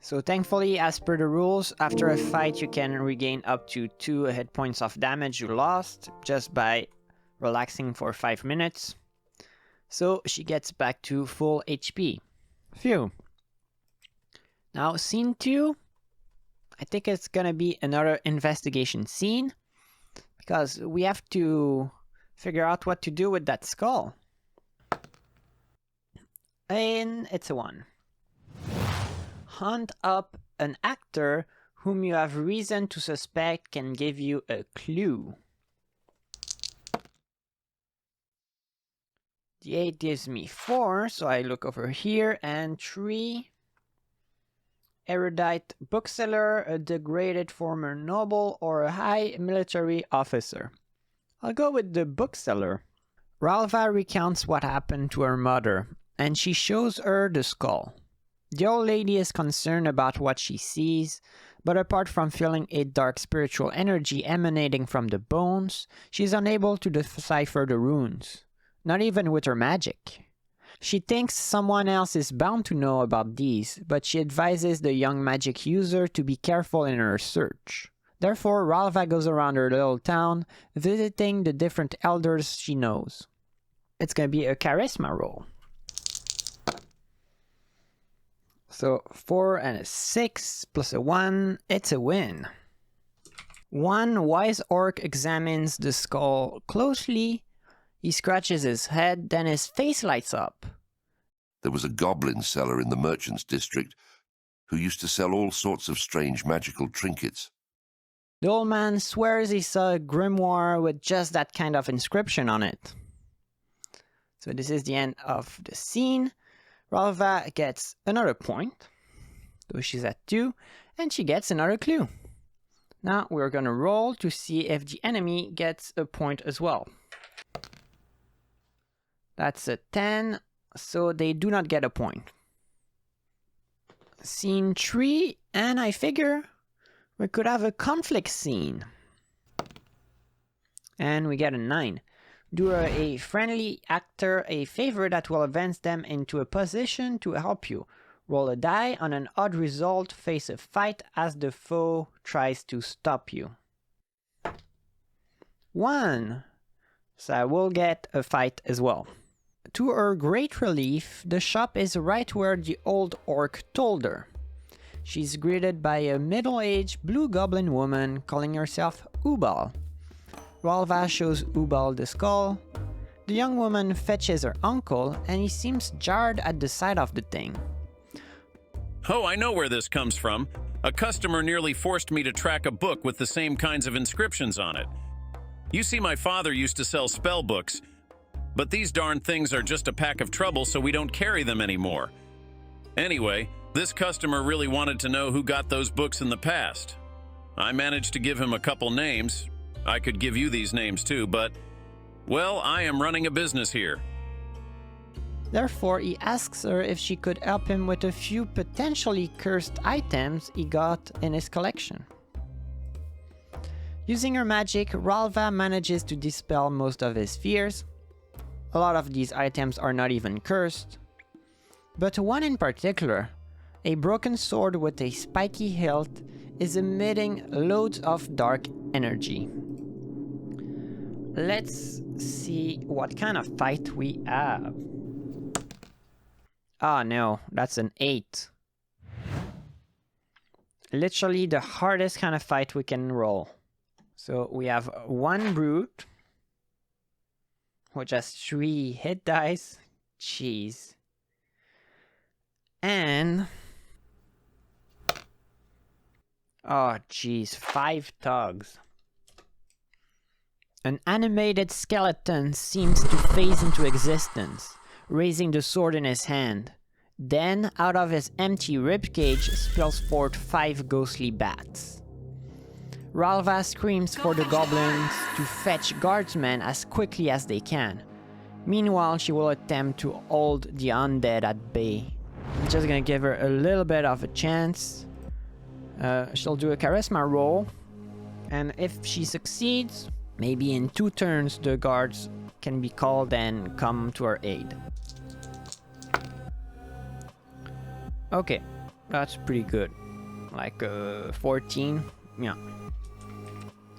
So thankfully, as per the rules, after a fight you can regain up to 2 hit points of damage you lost just by relaxing for 5 minutes. So she gets back to full HP. Phew. Now scene 2, I think it's gonna be another investigation scene, because we have to figure out what to do with that skull. And it's a 1. Hunt up an actor whom you have reason to suspect can give you a clue. The 8 gives me 4, so I look over here, and 3. Erudite bookseller, a degraded former noble, or a high military officer. I'll go with the bookseller. Ralva recounts what happened to her mother, and she shows her the skull. The old lady is concerned about what she sees, but apart from feeling a dark spiritual energy emanating from the bones, she is unable to decipher the runes, not even with her magic. She thinks someone else is bound to know about these, but she advises the young magic user to be careful in her search. Therefore, Ralva goes around her little town, visiting the different elders she knows. It's gonna be a charisma roll. So 4 and a 6 plus a 1, it's a win. One wise orc examines the skull closely. He scratches his head, then his face lights up. There was a goblin seller in the merchant's district who used to sell all sorts of strange magical trinkets. The old man swears he saw a grimoire with just that kind of inscription on it. So this is the end of the scene. Ralva gets another point, so she's at 2, and she gets another clue. Now we're gonna roll to see if the enemy gets a point as well. That's a 10, so they do not get a point. Scene 3, and I figure we could have a conflict scene. And we get a 9. Do a friendly actor a favor that will advance them into a position to help you. Roll a die. On an odd result, face a fight as the foe tries to stop you. 1. So I will get a fight as well. To her great relief, the shop is right where the old orc told her. She's greeted by a middle-aged blue goblin woman calling herself Ubal. Ralva shows Ubal the skull. The young woman fetches her uncle, and he seems jarred at the sight of the thing. Oh, I know where this comes from. A customer nearly forced me to track a book with the same kinds of inscriptions on it. You see, my father used to sell spell books, but these darn things are just a pack of trouble, so we don't carry them anymore. Anyway, this customer really wanted to know who got those books in the past. I managed to give him a couple names. I could give you these names too, but, well, I am running a business here. Therefore, he asks her if she could help him with a few potentially cursed items he got in his collection. Using her magic, Ralva manages to dispel most of his fears. A lot of these items are not even cursed, but one in particular, a broken sword with a spiky hilt, is emitting loads of dark energy. Let's see what kind of fight we have. Ah no, that's an 8. Literally the hardest kind of fight we can roll. So we have one brute, which has 3 hit dice. Jeez. And oh jeez, 5 thugs. An animated skeleton seems to phase into existence, raising the sword in his hand. Then, out of his empty ribcage spills forth 5 ghostly bats. Ralva screams for the goblins to fetch guardsmen as quickly as they can. Meanwhile, she will attempt to hold the undead at bay. I'm just gonna give her a little bit of a chance. She'll do a charisma roll, and if she succeeds, maybe in 2 turns the guards can be called and come to her aid. Okay, That's pretty good. Like 14. Yeah.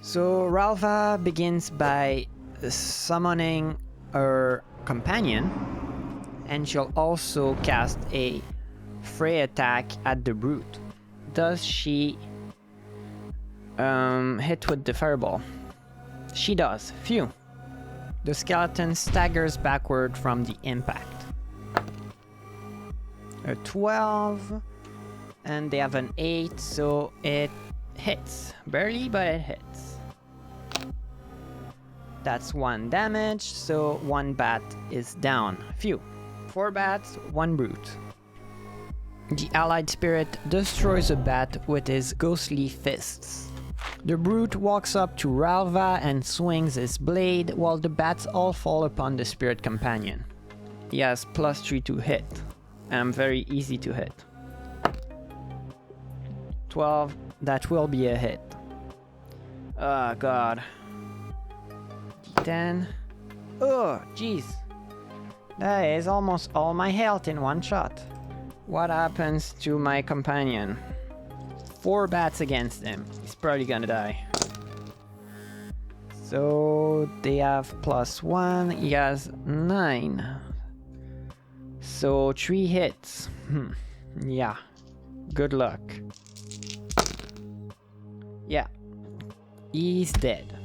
So Ralva begins by summoning her companion, and she'll also cast a fray attack at the brute. Does she hit with the fireball? She does. Phew. The skeleton staggers backward from the impact. A 12, and they have an 8, so it hits. Barely, but it hits. That's 1 damage, so 1 bat is down. Phew. 4 bats, 1 brute. The allied spirit destroys a bat with his ghostly fists. The brute walks up to Ralva and swings his blade, while the bats all fall upon the spirit companion. He has +3 to hit, and I'm very easy to hit. 12, that will be a hit. Oh god. D10. Oh, jeez. That is almost all my health in one shot. What happens to my companion? 4 bats against him. He's probably gonna die. So they have +1. He has 9. So 3 hits. Yeah. Good luck. Yeah. He's dead.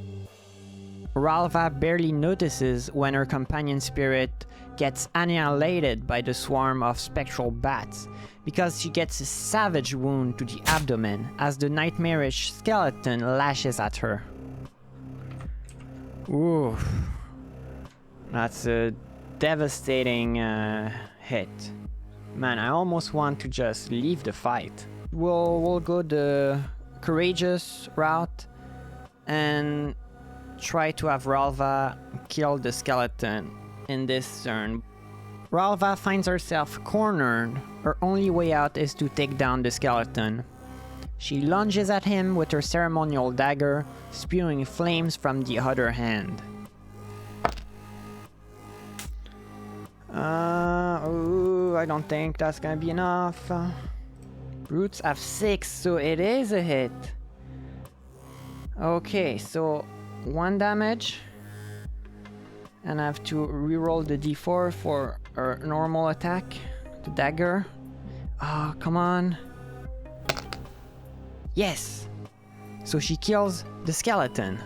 Ralva barely notices when her companion spirit gets annihilated by the swarm of spectral bats, because she gets a savage wound to the abdomen as the nightmarish skeleton lashes at her. Ooh. That's a devastating hit. Man, I almost want to just leave the fight. We'll go the courageous route and try to have Ralva kill the skeleton in this turn. Ralva finds herself cornered. Her only way out is to take down the skeleton. She lunges at him with her ceremonial dagger, spewing flames from the other hand. I don't think that's gonna be enough. Brutes have 6, so it is a hit. Okay, so 1 damage. And I have to reroll the d4 for her normal attack. The dagger. Oh, come on. Yes! So she kills the skeleton.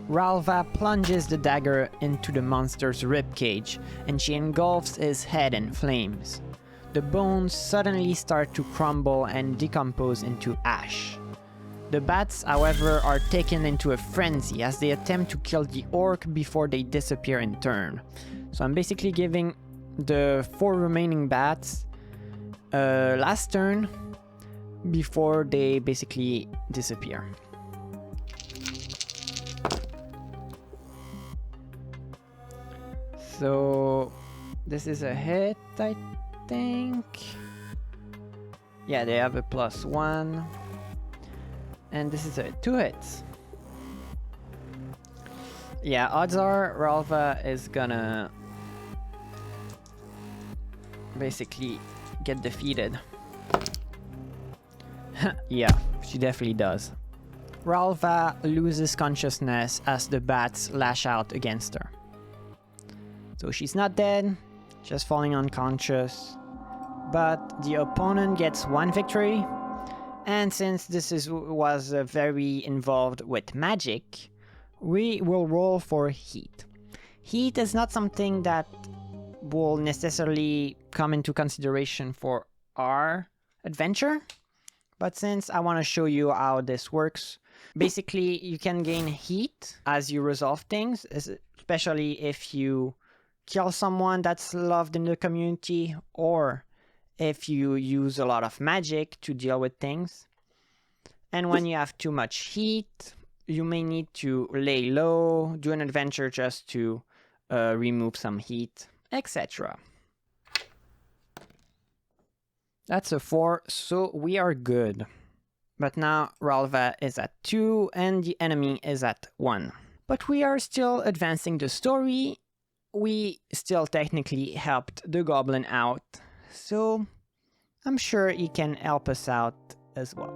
Ralva plunges the dagger into the monster's ribcage, and she engulfs his head in flames. The bones suddenly start to crumble and decompose into ash. The bats, however, are taken into a frenzy as they attempt to kill the orc before they disappear in turn. So I'm basically giving the 4 remaining bats last turn before they basically disappear. So this is a hit, I think. Yeah, they have a +1. And this is a 2 hits. Yeah, odds are Ralva is gonna basically get defeated. Yeah, she definitely does. Ralva loses consciousness as the bats lash out against her. So she's not dead, just falling unconscious. But the opponent gets 1 victory. And since this was very involved with magic, we will roll for heat. Heat is not something that will necessarily come into consideration for our adventure, but since I want to show you how this works, basically you can gain heat as you resolve things, especially if you kill someone that's loved in the community, or if you use a lot of magic to deal with things. And when you have too much heat, you may need to lay low, do an adventure just to remove some heat, etc. That's a 4, so we are good. But now Ralva is at 2 and the enemy is at 1. But we are still advancing the story. We still technically helped the goblin out. So I'm sure he can help us out as well.